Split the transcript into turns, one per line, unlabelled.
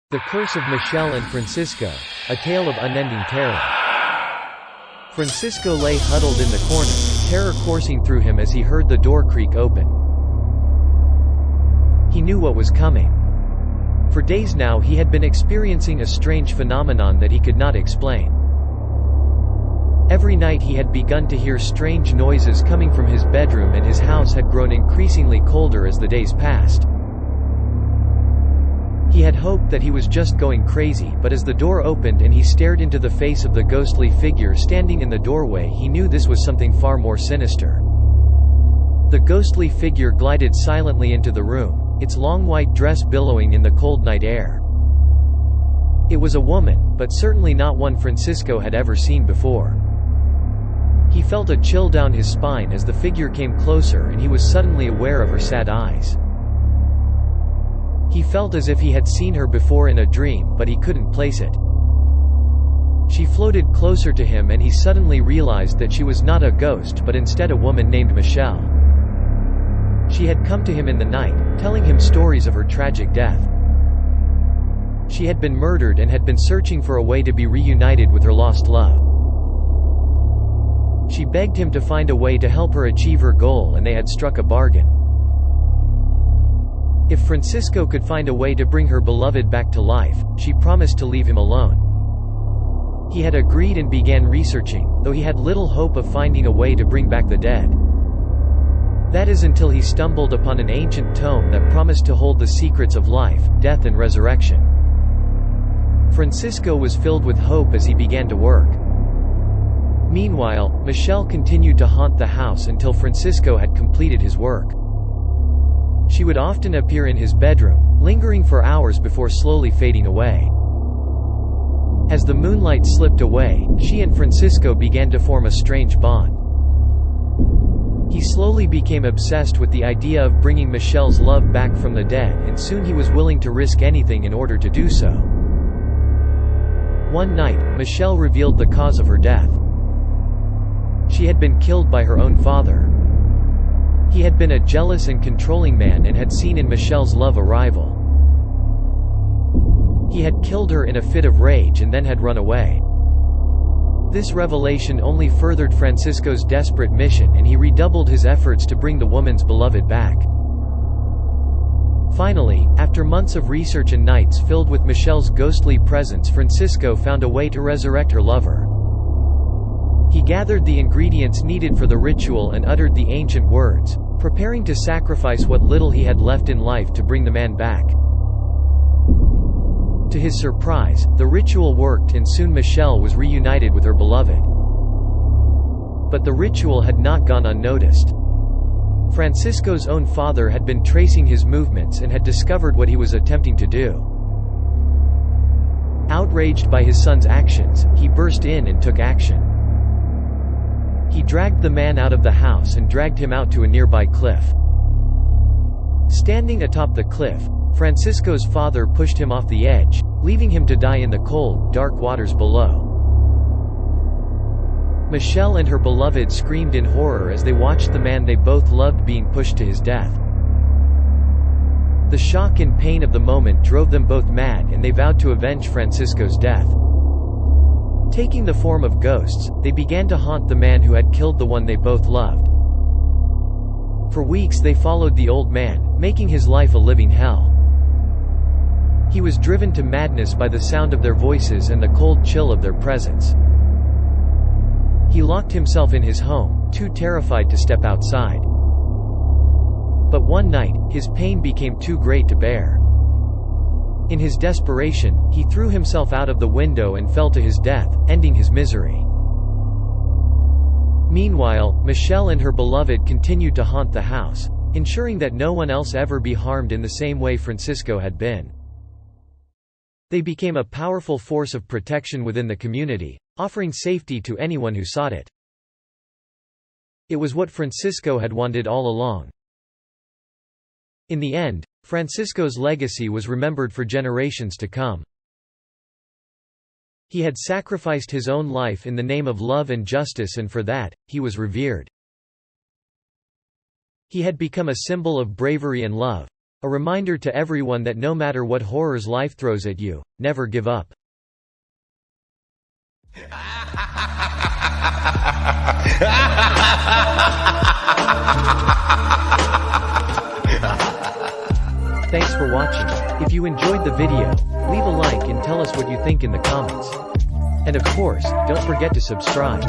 The Curse of Michelle and Francisco, a tale of unending terror. Francisco lay huddled in the corner, terror coursing through him as he heard the door creak open. He knew what was coming. For days now he had been experiencing a strange phenomenon that he could not explain. Every night he had begun to hear strange noises coming from his bedroom, and his house had grown increasingly colder as the days passed. He had hoped that he was just going crazy, but as the door opened and he stared into the face of the ghostly figure standing in the doorway, he knew this was something far more sinister. The ghostly figure glided silently into the room, its long white dress billowing in the cold night air. It was a woman, but certainly not one Francisco had ever seen before. He felt a chill down his spine as the figure came closer, and he was suddenly aware of her sad eyes. He felt as if he had seen her before in a dream, but he couldn't place it. She floated closer to him, and he suddenly realized that she was not a ghost but instead a woman named Michelle. She had come to him in the night, telling him stories of her tragic death. She had been murdered and had been searching for a way to be reunited with her lost love. She begged him to find a way to help her achieve her goal, and they had struck a bargain. If Francisco could find a way to bring her beloved back to life, she promised to leave him alone. He had agreed and began researching, though he had little hope of finding a way to bring back the dead. That is until he stumbled upon an ancient tome that promised to hold the secrets of life, death and resurrection. Francisco was filled with hope as he began to work. Meanwhile, Michelle continued to haunt the house until Francisco had completed his work. She would often appear in his bedroom, lingering for hours before slowly fading away. As the moonlight slipped away, she and Francisco began to form a strange bond. He slowly became obsessed with the idea of bringing Michelle's love back from the dead, and soon he was willing to risk anything in order to do so. One night, Michelle revealed the cause of her death. She had been killed by her own father. He had been a jealous and controlling man and had seen in Michelle's love a rival. He had killed her in a fit of rage and then had run away. This revelation only furthered Francisco's desperate mission, and he redoubled his efforts to bring the woman's beloved back. Finally, after months of research and nights filled with Michelle's ghostly presence, Francisco found a way to resurrect her lover. He gathered the ingredients needed for the ritual and uttered the ancient words, preparing to sacrifice what little he had left in life to bring the man back. To his surprise, the ritual worked, and soon Michelle was reunited with her beloved. But the ritual had not gone unnoticed. Francisco's own father had been tracing his movements and had discovered what he was attempting to do. Outraged by his son's actions, he burst in and took action. He dragged the man out of the house and dragged him out to a nearby cliff. Standing atop the cliff, Francisco's father pushed him off the edge, leaving him to die in the cold, dark waters below. Michelle and her beloved screamed in horror as they watched the man they both loved being pushed to his death. The shock and pain of the moment drove them both mad, and they vowed to avenge Francisco's death. Taking the form of ghosts, they began to haunt the man who had killed the one they both loved. For weeks they followed the old man, making his life a living hell. He was driven to madness by the sound of their voices and the cold chill of their presence. He locked himself in his home, too terrified to step outside. But one night, his pain became too great to bear. In his desperation, he threw himself out of the window and fell to his death, ending his misery. Meanwhile, Michelle and her beloved continued to haunt the house, ensuring that no one else ever be harmed in the same way Francisco had been. They became a powerful force of protection within the community, offering safety to anyone who sought it. It was what Francisco had wanted all along. In the end, Francisco's legacy was remembered for generations to come. He had sacrificed his own life in the name of love and justice, and for that, he was revered. He had become a symbol of bravery and love, A reminder to everyone that no matter what horrors life throws at you, never give up. Thanks for watching. If you enjoyed the video, leave a like and tell us what you think in the comments. And of course, don't forget to subscribe.